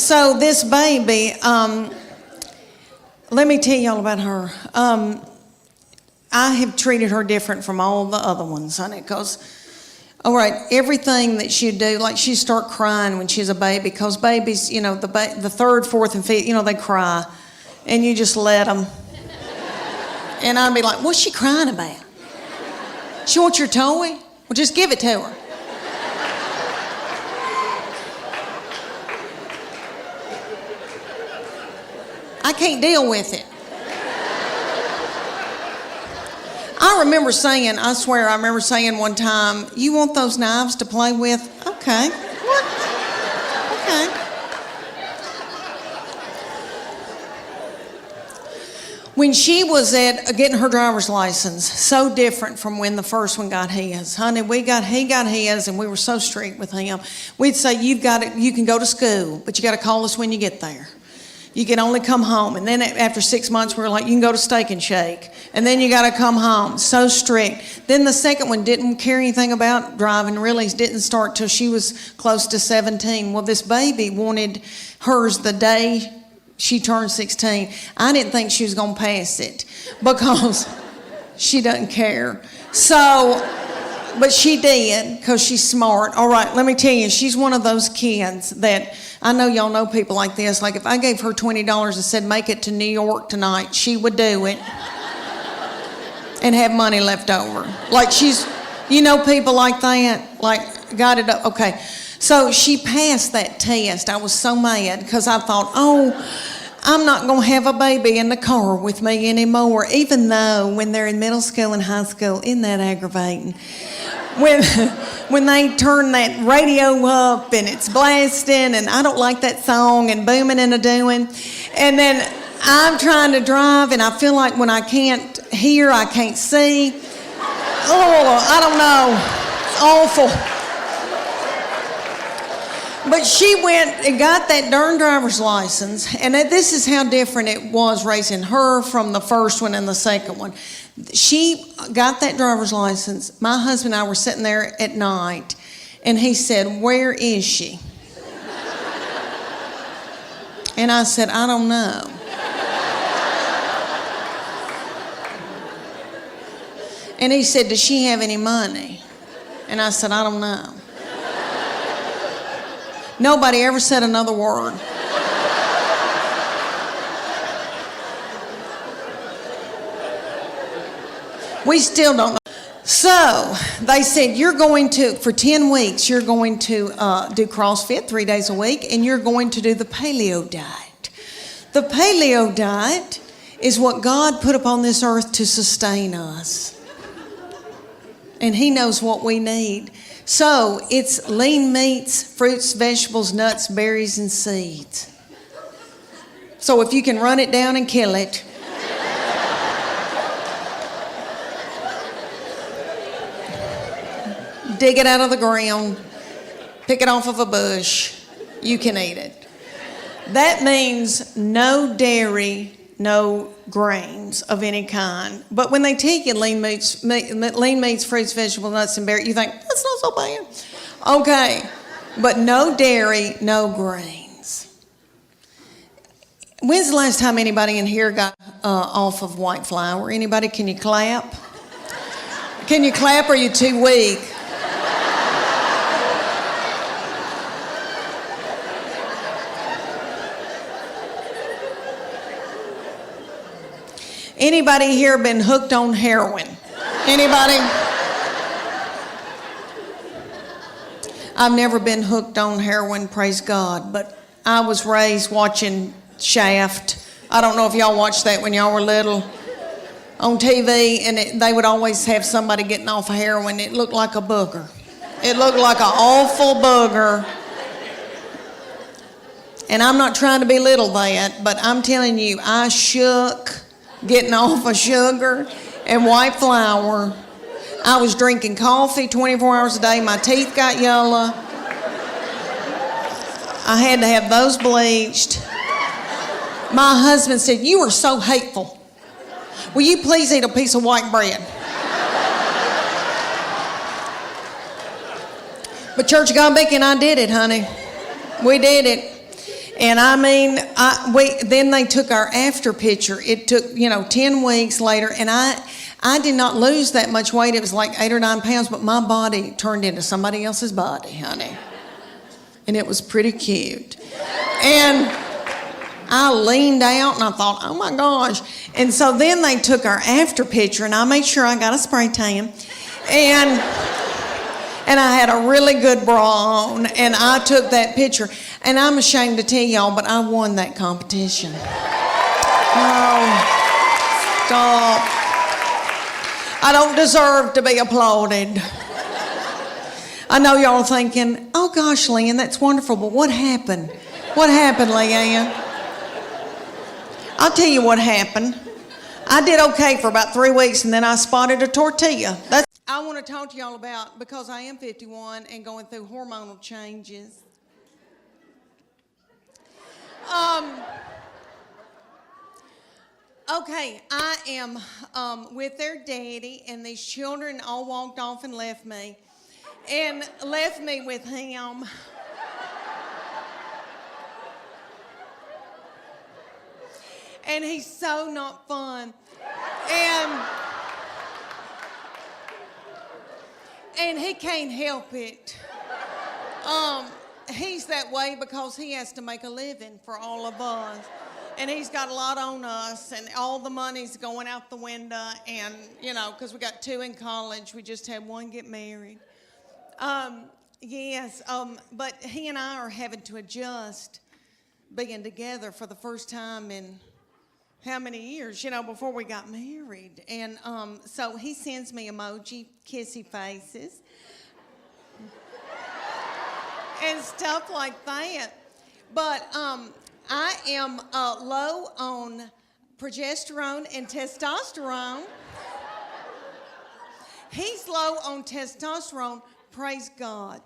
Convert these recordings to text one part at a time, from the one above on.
So this baby, let me tell y'all about her. I have treated her different from all the other ones, honey, because, all right, everything that she'd do, like she'd start crying when she's a baby, because babies, you know, the third, fourth, and fifth, you know, they cry, and you just let them. And I'd be like, what's she crying about? She wants your toy? Well, just give it to her. I can't deal with it. I remember saying one time, you want those knives to play with? Okay. What? Okay. When she was getting her driver's license, so different from when the first one got his. Honey, he got his, and we were so strict with him. We'd say, you can go to school, but you got to call us when you get there. You can only come home. And then after 6 months, we were like, you can go to Steak and Shake. And then you got to come home. So strict. Then the second one didn't care anything about driving, really didn't start till she was close to 17. Well, this baby wanted hers the day she turned 16. I didn't think she was going to pass it because she doesn't care. So, but she did because she's smart. All right, let me tell you, she's one of those kids that, I know y'all know people like this. Like if I gave her $20 and said, make it to New York tonight, she would do it and have money left over. Like she's, you know, people like that, like got it up. Okay. So she passed that test. I was so mad because I thought, oh, I'm not going to have a baby in the car with me anymore, even though when they're in middle school and high school, isn't that aggravating? When they turn that radio up and it's blasting and I don't like that song and booming and a-doing, and then I'm trying to drive and I feel like when I can't hear, I can't see. Oh, I don't know. It's awful. But she went and got that darn driver's license, and this is how different it was raising her from the first one and the second one. She got that driver's license. My husband and I were sitting there at night, and he said, where is she? And I said, I don't know. And he said, does she have any money? And I said, I don't know. Nobody ever said another word. We still don't know. So they said, you're going to, for 10 weeks, you're going to do CrossFit 3 days a week, and you're going to do the Paleo diet. The Paleo diet is what God put upon this earth to sustain us. And He knows what we need. So it's lean meats, fruits, vegetables, nuts, berries, and seeds. So if you can run it down and kill it, dig it out of the ground, pick it off of a bush, you can eat it. That means no dairy, no grains of any kind. But when they take you lean meats, fruits, vegetables, nuts, and berries, you think, that's not so bad. Okay, but no dairy, no grains. When's the last time anybody in here got off of white flour? Anybody, can you clap? Can you clap or are you too weak? Anybody here been hooked on heroin? Anybody? I've never been hooked on heroin, praise God, but I was raised watching Shaft. I don't know if y'all watched that when y'all were little on TV, and they would always have somebody getting off of heroin. It looked like a booger. It looked like an awful booger. And I'm not trying to belittle that, but I'm telling you, I shook getting off of sugar and white flour. I was drinking coffee 24 hours a day. My teeth got yellow. I had to have those bleached. My husband said, you are so hateful. Will you please eat a piece of white bread? But Church of God Beacon, I did it, honey. We did it. And I mean, then they took our after picture. It took, 10 weeks later, and I did not lose that much weight. It was like 8 or 9 pounds, but my body turned into somebody else's body, honey. And it was pretty cute. And I leaned out and I thought, oh my gosh. And so then they took our after picture, and I made sure I got a spray tan. And I had a really good bra on, and I took that picture. And I'm ashamed to tell y'all, but I won that competition. Oh, stop. I don't deserve to be applauded. I know y'all are thinking, oh gosh, Leanne, that's wonderful, but what happened? What happened, Leanne? I'll tell you what happened. I did okay for about 3 weeks, and then I spotted a tortilla. I want to talk to y'all about, because I am 51 and going through hormonal changes. Okay, I am with their daddy, and these children all walked off and left me with him. And he's so not fun. And he can't help it. He's that way because he has to make a living for all of us. And he's got a lot on us, and all the money's going out the window. And, because we got 2 in college, we just had 1 get married. But he and I are having to adjust being together for the first time in how many years, before we got married. And so he sends me emoji, kissy faces, and stuff like that. But I am low on progesterone and testosterone. He's low on testosterone, praise God.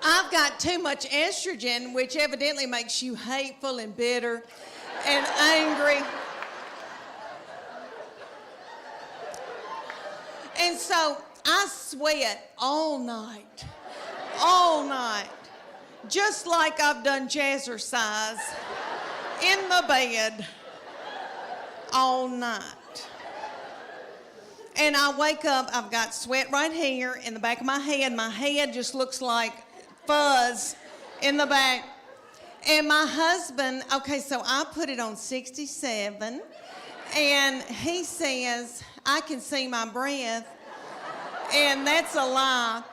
I've got too much estrogen, which evidently makes you hateful and bitter and angry. And so I sweat all night, just like I've done jazzercise in the bed all night. And I wake up, I've got sweat right here in the back of my head. My head just looks like fuzz in the back. And my husband, okay, so I put it on 67, and he says, I can see my breath, and that's a lie.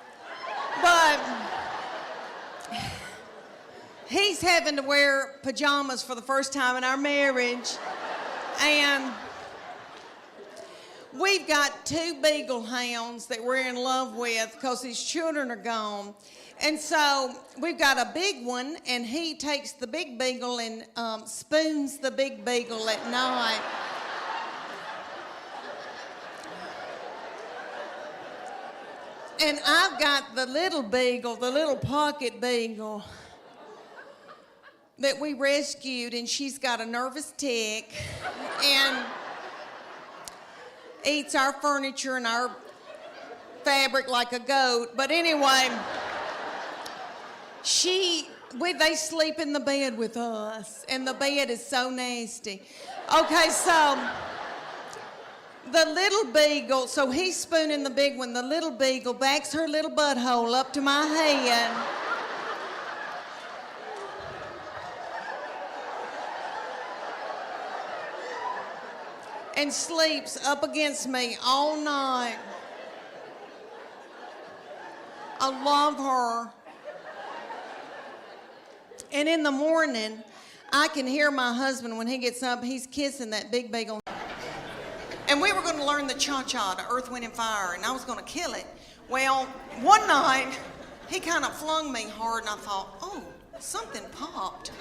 But he's having to wear pajamas for the first time in our marriage, and we've got 2 Beagle hounds that we're in love with because his children are gone. And so we've got a big one, and he takes the big Beagle and spoons the big Beagle at night. And I've got the little Beagle, the little pocket Beagle that we rescued, and she's got a nervous tick and eats our furniture and our fabric like a goat. But anyway, they sleep in the bed with us, and the bed is so nasty. Okay, so the little Beagle, so he's spooning the big one. The little Beagle backs her little butthole up to my head. And sleeps up against me all night. I love her. And in the morning, I can hear my husband when he gets up, he's kissing that big Beagle. And we were going to learn the cha-cha to Earth, Wind, and Fire, and I was going to kill it. Well, one night, he kind of flung me hard, and I thought, oh, something popped.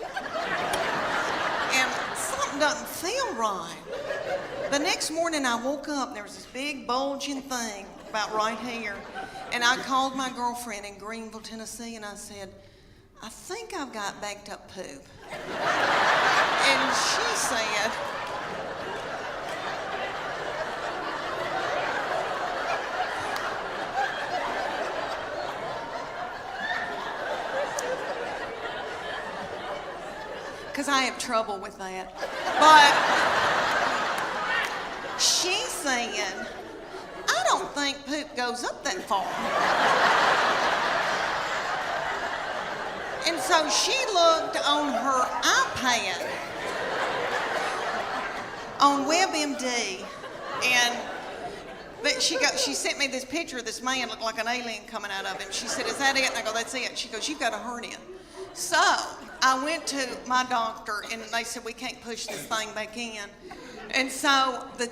And something doesn't feel right. The next morning, I woke up, and there was this big bulging thing about right here. And I called my girlfriend in Greenville, Tennessee, and I said, I think I've got backed up poop. And she said, because I have trouble with that. But she said, I don't think poop goes up that far. And so she looked on her iPad on WebMD, and she sent me this picture of this man looked like an alien coming out of him. She said, is that it? And I go, that's it. She goes, you've got a hernia. So I went to my doctor, and they said, we can't push this thing back in. And so the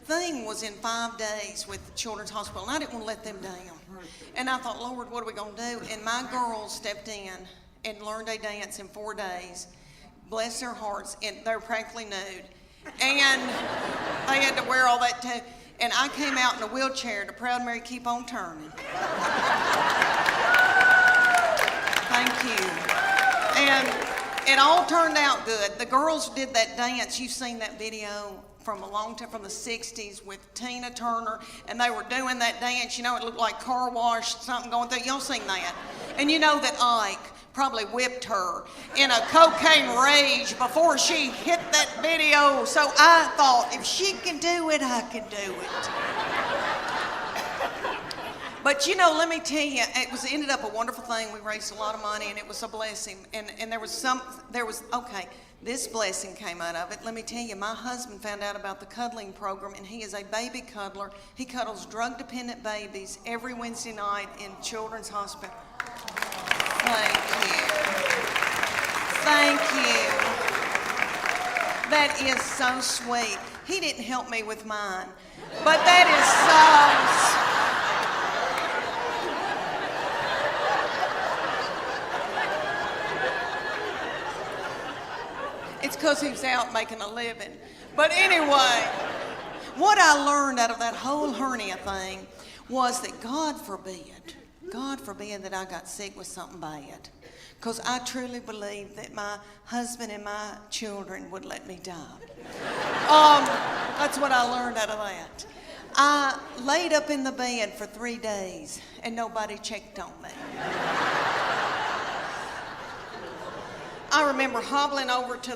thing was in 5 days with the Children's Hospital, and I didn't want to let them down. And I thought, Lord, what are we going to do? And my girls stepped in and learned a dance in 4 days. Bless their hearts, and they were practically nude. And they had to wear all that too. And I came out in a wheelchair to Proud Mary Keep On Turning. Thank you. And it all turned out good. The girls did that dance. You've seen that video from a long time, from the 60s with Tina Turner, and they were doing that dance. You know, it looked like car wash, something going through. Y'all seen that? And you know that Ike probably whipped her in a cocaine rage before she hit that video. So I thought, if she can do it, I can do it. But you know, let me tell you, it ended up a wonderful thing. We raised a lot of money, and it was a blessing. And this blessing came out of it. Let me tell you, my husband found out about the cuddling program, and he is a baby cuddler. He cuddles drug-dependent babies every Wednesday night in Children's Hospital. Thank you. Thank you. That is so sweet. He didn't help me with mine, but that is so sweet. It's because he's out making a living. But anyway, what I learned out of that whole hernia thing was that God forbid that I got sick with something bad. Because I truly believe that my husband and my children would let me die. That's what I learned out of that. I laid up in the bed for 3 days and nobody checked on me. I remember hobbling over to